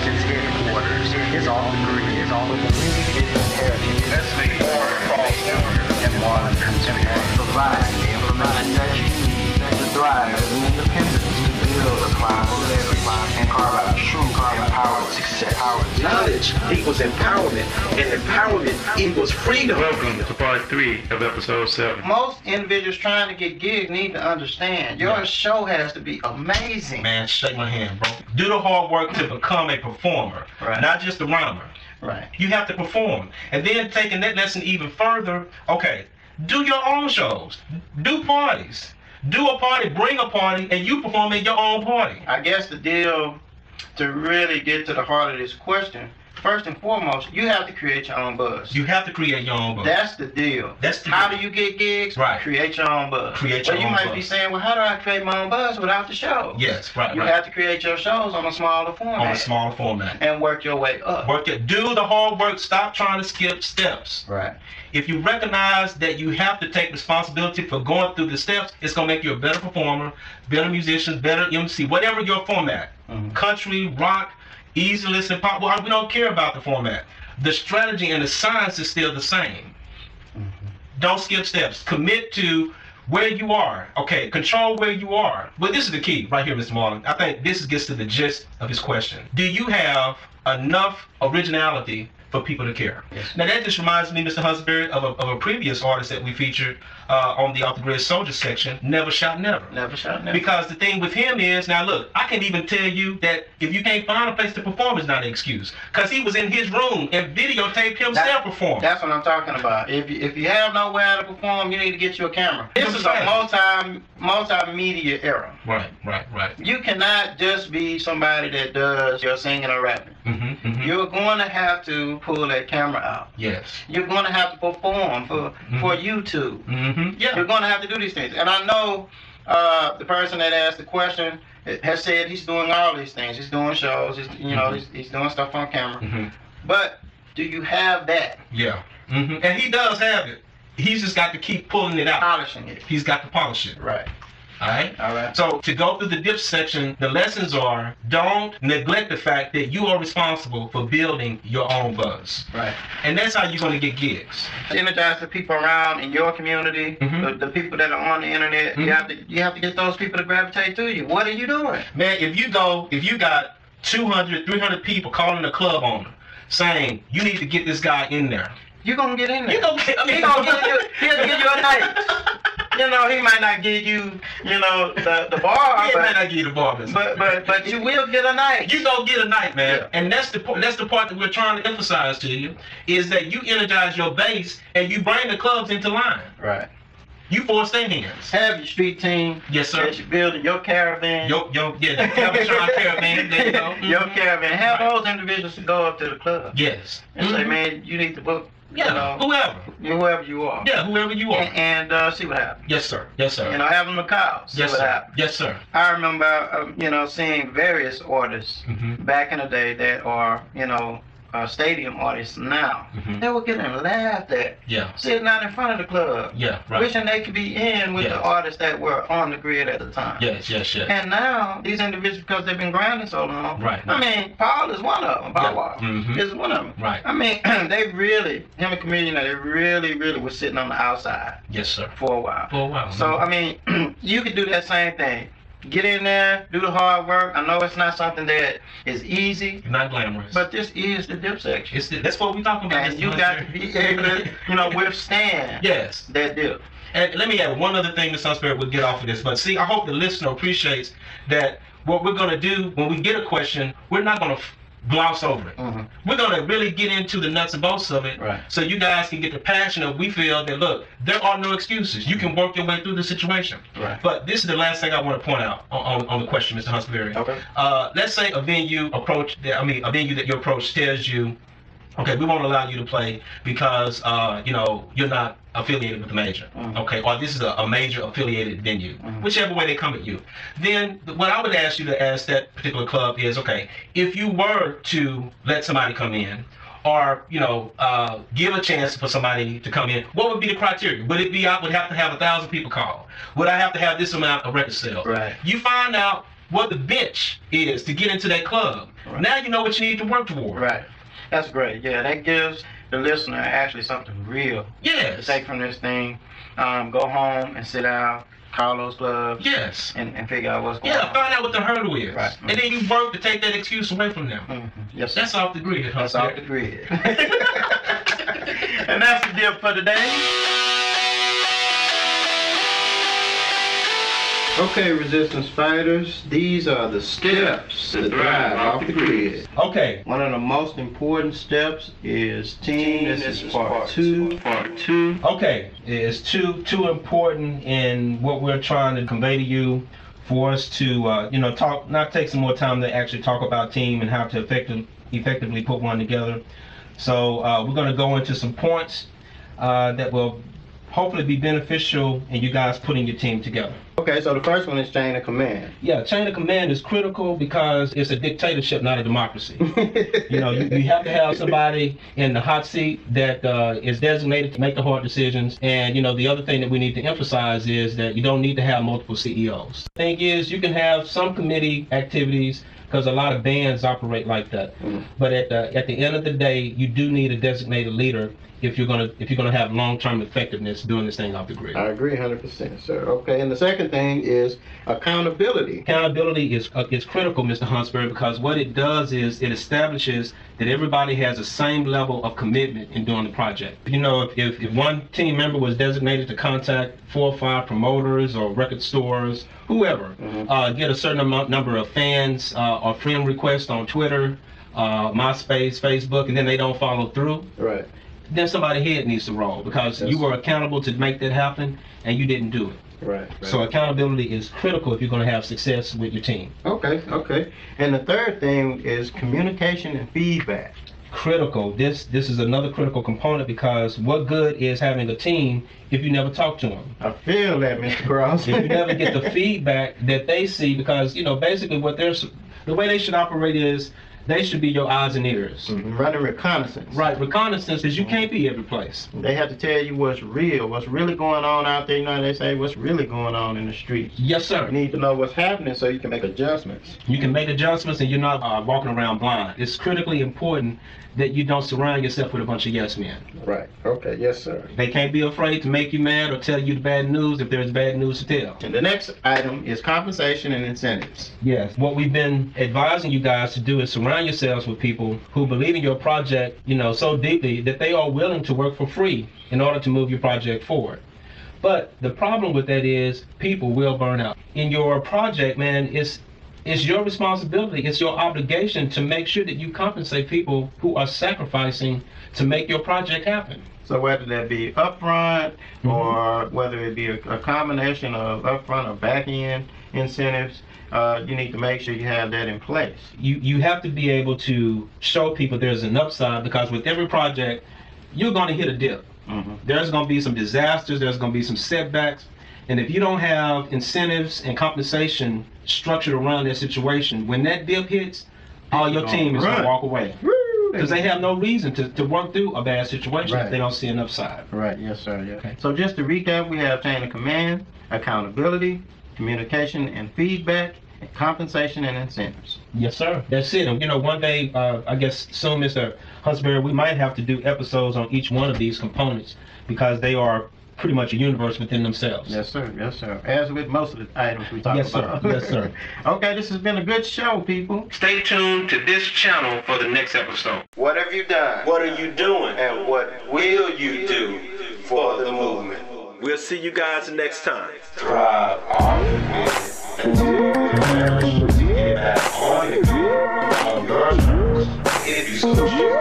his headquarters, his all degree, his all of the inheritance. That's the order falls down And modern contemporary provide the information that you need to thrive as an independent, to build a climate of everyone and carve out true empowered success. Knowledge equals empowerment, and empowerment equals freedom. Welcome to part 3 of episode 7. Most individuals trying to get gigs need to understand your show has to be amazing. Man, shake my hand, bro. Do the hard work to become a performer, Right. not just a rhymer. Right. You have to perform. And then taking that lesson even further, okay, do your own shows. Do parties. Do a party, bring a party, and you perform at your own party. I guess the deal to really get to the heart of this question, first and foremost, you have to create your own buzz. You have to create your own buzz. That's the deal. That's the How deal. do you get gigs? Right. Create your own buzz. Create But your you own might buzz. be saying, well, how do I create my own buzz without the show? Yes, right, You right. have to create your shows on a smaller format. On a smaller format. And work your way up. Work it. Do the hard work. Stop trying to skip steps. Right. If you recognize that you have to take responsibility for going through the steps, it's going to make you a better performer, better musician, better MC, whatever your format. Mhm. Country, rock, easy listen, pop. Well, we don't care about the format. The strategy and the science is still the same. Don't skip steps. Commit to where you are. Okay, control where you are. Well, this is the key right here, Mr. Marlon. I think this gets to the gist of his question. Do you have enough originality for people to care? Yes. Now that just reminds me, Mr. Husbury, of a previous artist that we featured on the Off the Grid Soldier section, Never Shout Never. Never shout never. Because the thing with him is, now look, I can even tell you that if you can't find a place to perform, it's not an excuse. Because he was in his room and videotaped himself perform. That's what I'm talking about. If you have nowhere to perform, you need to get you a camera. This is a Right. multimedia era. Right. You cannot just be somebody that does your singing or rapping. You're going to have to pull that camera out. Yes. You're going to have to perform for YouTube. Yeah. You're going to have to do these things. And I know the person that asked the question has said he's doing all these things. He's doing shows. He's doing stuff on camera. But do you have that? Yeah. And he does have it. He's just got to keep pulling it out. Polishing it. He's got to polish it. Right. All right? All right. So to go through the dip section, the lessons are don't neglect the fact that you are responsible for building your own buzz. Right. And that's how you're going to get gigs. Energize the people around in your community, the people that are on the internet. You have to get those people to gravitate to you. What are you doing? Man, if you got 200, 300 people calling the club owner saying you need to get this guy in there. You're going to get in there. You gonna get, I mean, He'll give you a night. He might not give you, the bar, He might not give you the bar, but you will get a night. You gonna get a night, man. Yeah. And that's the part that we're trying to emphasize to you, is that you energize your base and you bring the clubs into line. Right. You force their hands. Have your street team. Yes, sir. That you're building your caravan. The Cabochon Caravan, there you go. Your caravan. Have those individuals to go up to the club Yes. and say, man, you need to book. Yeah, Whoever you are. Yeah, whoever you are. And see what happens. Yes, sir. Yes, sir. Have them to call. See Yes, what sir. happens. Yes, sir. I remember, seeing various artists back in the day that are, stadium artists now. They were getting laughed at. Yeah. Sitting out in front of the club. Yeah, right. Wishing they could be in with Yes. the artists that were on the grid at the time. Yes. And now, these individuals, because they've been grinding so long. Right. I mean, Paul is one of them. Bow Wow is one of them. Right. I mean, they really, him and Chameleon, they really were sitting on the outside Yes, sir. for a while. For a while. So, I mean, you could do that same thing. Get in there, do the hard work. I know it's not something that is easy, not glamorous. but this is the dip section. That's what we're talking about. And you got to be able to, withstand Yes. that dip. And let me add one other thing, Mr. Sunspirit, we'll get off of this. But see, I hope the listener appreciates that what we're going to do when we get a question, we're not going to gloss over it. We're going to really get into the nuts and bolts of it, Right. so you guys can get the passion of, we feel that, look, there are no excuses. You can work your way through the situation. Right. But this is the last thing I want to point out on the question, Mr. Huntsberry. Okay. Let's say a venue that you approach tells you, okay, we won't allow you to play because you're not affiliated with the major, okay, or this is a major affiliated venue, whichever way they come at you. Then what I would ask you to ask that particular club is, okay, if you were to let somebody come in, or give a chance for somebody to come in, what would be the criteria? Would it be I would have to have 1,000 people call? Would I have to have this amount of record sales? Right. You find out what the bench is to get into that club. Right. Now you know what you need to work toward. Right. That's great. Yeah, that gives the listener actually something real to Yes. take from this thing. Go home and sit down, call those clubs, Yes. and figure out what's going Yeah, on. find out what the hurdle is. Right. And then you work to take that excuse away from them. Yes, sir. That's off the grid. That's huh, off the grid. And that's the deal for today. Okay, resistance fighters, these are the steps to thrive off the grid. Okay. One of the most important steps is team. This is part two. Part 2. Okay. It's too important in what we're trying to convey to you for us to take some more time to actually talk about team and how to effectively put one together. So we're going to go into some points that will hopefully be beneficial in you guys putting your team together. Okay, so the first one is chain of command. Yeah, chain of command is critical because it's a dictatorship, not a democracy. You have to have somebody in the hot seat that is designated to make the hard decisions. And, the other thing that we need to emphasize is that you don't need to have multiple CEOs. The thing is, you can have some committee activities because a lot of bands operate like that. But at the end of the day, you do need a designated leader if you're gonna have long-term effectiveness doing this thing off the grid. I agree 100%, sir. Okay, and the second thing is accountability. Accountability is critical, Mr. Huntsberry, because what it does is it establishes that everybody has the same level of commitment in doing the project. If one team member was designated to contact 4 or 5 promoters or record stores, whoever, get a certain number of fans or friend requests on Twitter, MySpace, Facebook, and then they don't follow through, Right. then somebody's head needs to roll because you were accountable to make that happen and you didn't do it. Right. So accountability is critical if you're going to have success with your team. Okay. And the third thing is communication and feedback. Critical. This is another critical component because what good is having a team if you never talk to them? I feel that, Mr. Cross. If you never get the feedback that they see, because basically the way they should operate is they should be your eyes and ears. Running reconnaissance. Right, reconnaissance is you can't be every place. They have to tell you what's real, what's really going on out there. They say what's really going on in the streets. Yes, sir. You need to know what's happening so you can make adjustments. You can make adjustments and you're not walking around blind. It's critically important that you don't surround yourself with a bunch of yes men. Right. Okay. Yes, sir. They can't be afraid to make you mad or tell you the bad news if there's bad news to tell. And the next item is compensation and incentives. Yes. What we've been advising you guys to do is surround yourselves with people who believe in your project, so deeply that they are willing to work for free in order to move your project forward. But the problem with that is people will burn out. In your project, man, it's your responsibility, it's your obligation to make sure that you compensate people who are sacrificing to make your project happen. So whether that be upfront or whether it be a combination of upfront or back-end incentives, you need to make sure you have that in place. You have to be able to show people there's an upside because with every project, you're going to hit a dip. There's going to be some disasters, there's going to be some setbacks. And if you don't have incentives and compensation structured around that situation, when that dip hits, all your team is going to walk away. Because they have no reason to work through a bad situation if they don't see an upside. Right, yes, sir. Yeah. Okay. So just to recap, we have chain of command, accountability, communication and feedback, and compensation and incentives. Yes, sir. That's it. And one day, I guess soon, Mr. Huntsberry, we might have to do episodes on each one of these components because they are pretty much a universe within themselves. Yes, sir. Yes, sir. As with most of the items we talk about. Yes, sir. Okay, this has been a good show, people. Stay tuned to this channel for the next episode. What have you done? What are you doing? And what will you do for the movement? We'll see you guys next time. Thrive on the grid until you get back on the grid on your terms. If you so choose.